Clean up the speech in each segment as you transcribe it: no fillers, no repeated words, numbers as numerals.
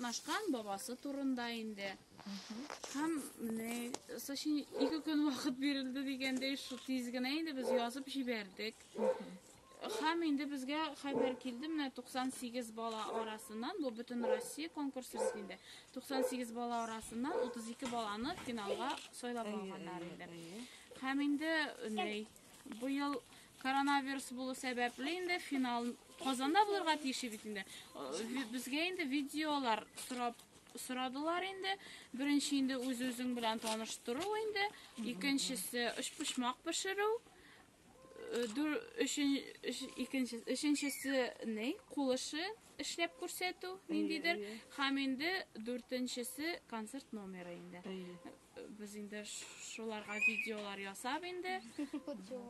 катнашкан бабасы турында инде. Һәм сашин 2 көн вакыт бирелде дигәндә шу тиз генә инде без язып җибәрдек. Һәм инде безгә хәбәр килде, менә 98 бала арасыннан, бу бөтен Россия конкурсы инде. 98 бала арасыннан 32 баланы финалга сайлап алганнар инде. Һәм инде бу ел коронавирус булу сәбәпле инде финал Казанда булырга тиеш бит инде. Безгә инде видеолар сорадылар инде. Беренче инде үз-үзең белән таныштыру инде, икенчесе эшпошмак пешерү, өченчесе кул эше эшләп күрсәтү ниндидер, һәм инде дүртенчесе концерт номеры инде. Biz инде шуларга видеолар ясап инде.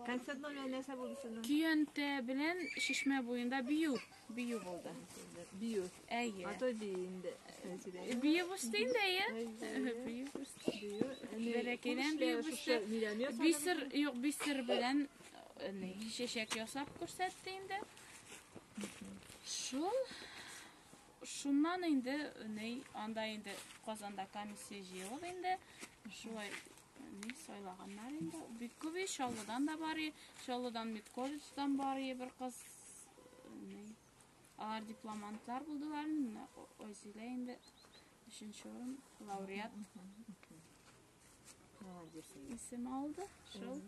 Концерт номеры нәрсә булды сезнең? Көянтә белән Шишмә буенда бию булды. Бию. Әйе. Ато инде. Бию булды инде, бию булды. Бәрәкәдән бию булды. Бисер белән чәчәк ясап күрсәтте инде. Шуннан инде анда инде Казанда комиссия җыелып инде. Шулай сайлаганнар инде. Бик күп Шаллыдан да бар, Шаллыдан Медколледждан бар бер кыз. Алар дипломантлар булдылар. Ойсилә инде 3нче урын лауреат. Исем алды. Шул